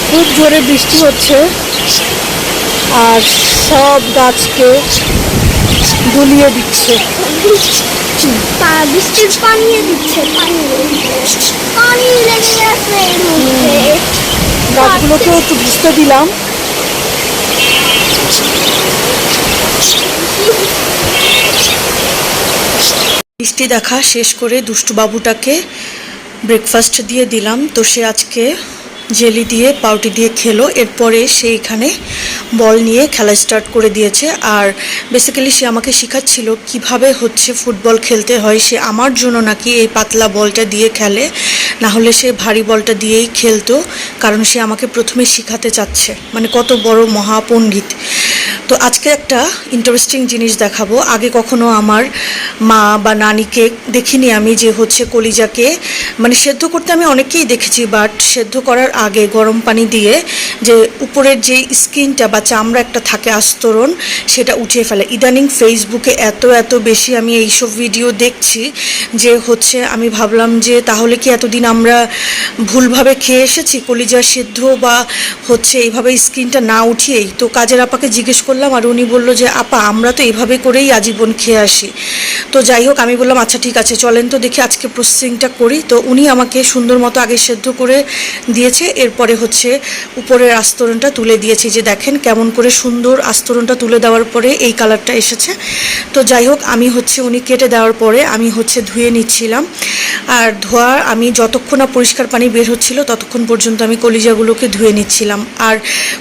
খুব জোরে বৃষ্টি হচ্ছে আর সব গাছকে দুলিয়ে দিচ্ছে। বৃষ্টির পানি দিচ্ছে, পানি লেগে গেছে। গাছগুলোকেও একটু ভিজতে দিলাম। বৃষ্টি দেখা শেষ করে দুষ্টু বাবুটাকে ব্রেকফাস্ট দিয়ে দিলাম। তো সে আজকে জেলি দিয়ে পাউরুটি দিয়ে খেলো। এরপরে সে এখানে বল নিয়ে খেলা স্টার্ট করে দিয়েছে। আর বেসিক্যালি সে আমাকে শেখাচ্ছিল কিভাবে হচ্ছে ফুটবল খেলতে হয়। সে আমার জন্য নাকি এই পাতলা বলটা দিয়ে খেলে, না হলে সে ভারী বলটা দিয়েই খেলতো, কারণ সে আমাকে প্রথমে শেখাতে চাচ্ছে। মানে কত বড় মহাপণ্ডিত। তো আজকে একটা ইন্টারেস্টিং জিনিস দেখাবো। আগে কখনো আমার মা বা নানিকে দেখিনি আমি যে হচ্ছে কলিজাকে মানে সেদ্ধ করতে আমি অনেকেই দেখেছি, বাট সেদ্ধ করার আগে গরম পানি দিয়ে যে উপরের যে স্কিনটা বা চামড়া একটা থাকে আস্তরণ, সেটা উঠিয়ে ফেলে। ইদানিং ফেসবুকে এত বেশি আমি এইসব ভিডিও দেখছি যে হচ্ছে আমি ভাবলাম যে তাহলে কি এতদিন আমরা ভুলভাবে খেয়ে এসেছি কলিজা সেদ্ধ বা হচ্ছে এইভাবে স্কিনটা না উঠিয়েই। তো কাজের আপাকে জিজ্ঞেস করলাম আর উনি বললো যে আপা আমরা তো এইভাবে করেই আজীবন খেয়ে আসি। তো যাই হোক, আমি বললাম আচ্ছা ঠিক আছে চলেন তো দেখি আজকে প্রসেসিংটা করি। তো উনি আমাকে সুন্দর মতো আগে সেদ্ধ করে দিয়েছে, এরপরে হচ্ছে উপরের আস্তরণটা তুলে দিয়েছি। যে দেখেন কেমন করে সুন্দর আস্তরণটা তুলে দেওয়ার পরে এই কালারটা এসেছে। তো যাই হোক, আমি হচ্ছে উনি কেটে দেওয়ার পরে আমি হচ্ছে ধুয়ে নিচ্ছিলাম। আর আমি যতক্ষণ না পরিষ্কার পানি বের হচ্ছিল ততক্ষণ পর্যন্ত আমি কলিজাগুলোকে ধুয়ে নিচ্ছিলাম। আর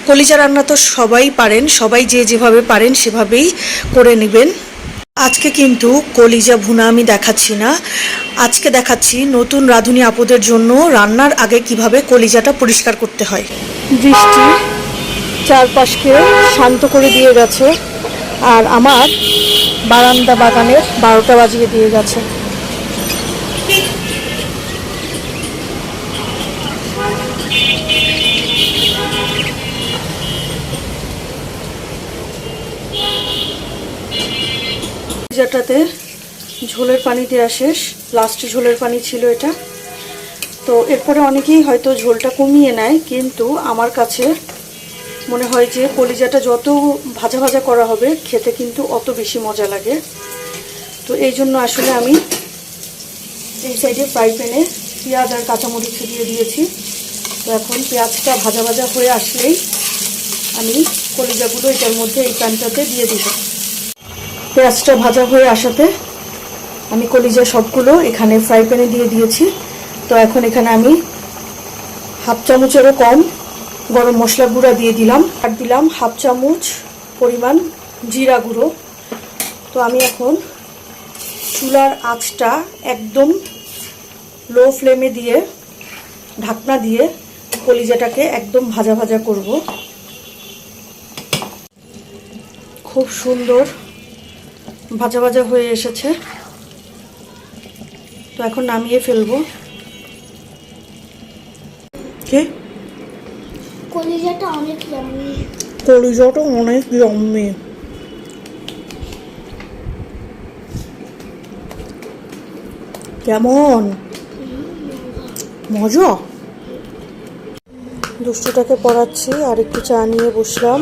কলিজা রান্না তো সবাই পারেন, সবাই যেভাবে পারেন সেভাবেই করে নেবেন। আজকে কিন্তু কলিজা ভুনা আমি দেখাচ্ছি না, আজকে দেখাচ্ছি নতুন রাঁধুনি আপুদের জন্য রান্নার আগে কিভাবে কলিজাটা পরিষ্কার করতে হয়। বৃষ্টি চারপাশকে শান্ত করে দিয়ে গেছে আর আমার বারান্দা বাগানের 12টা বাজিয়ে দিয়ে গেছে। যেটাতে ঝোলের পানি দেওয়া শেষ, লাস্ট ঝোলের পানি ছিল এটা। তো এরপরে অনেকেই হয়তো ঝোলটা কমিয়ে নেয়, কিন্তু আমার কাছে মনে হয় যে কলিজাটা যত ভাজা ভাজা করা হবে খেতে কিন্তু অত বেশি মজা লাগে। তো এই জন্য আসলে আমি এই সাইডে ফ্রাই প্যানে পেঁয়াজ আর কাঁচামরিচ দিয়ে দিয়েছি। তো এখন পেঁয়াজটা ভাজা ভাজা হয়ে আসলেই আমি কলিজাগুলো এটার মধ্যে এই প্যানটাতে দিয়ে দিব। পেঁয়াজটা ভাজা হয়ে আসাতে আমি কলিজা সবগুলো এখানে ফ্রাই প্যানে দিয়ে দিয়েছি। তো এখন এখানে আমি হাফ চামচেরও কম গরম মশলা গুঁড়া দিয়ে দিলাম, আর দিলাম হাফ চামচ পরিমাণ জিরা গুঁড়ো। তো আমি এখন চুলার আঁচটা একদম লো ফ্লেমে দিয়ে ঢাকনা দিয়ে কলিজাটাকে একদম ভাজা ভাজা করব। খুব সুন্দর ভাজা ভাজা হয়ে এসেছে। তো এখন নামিয়ে ফেলবো। কি কলিজাটা অনেক ইয়াম্মি, কলিজাটা অনেক ইয়াম্মি। কেমন মজা। দুষ্টুটাকে পড়াচ্ছি আর একটু চা নিয়ে বসলাম।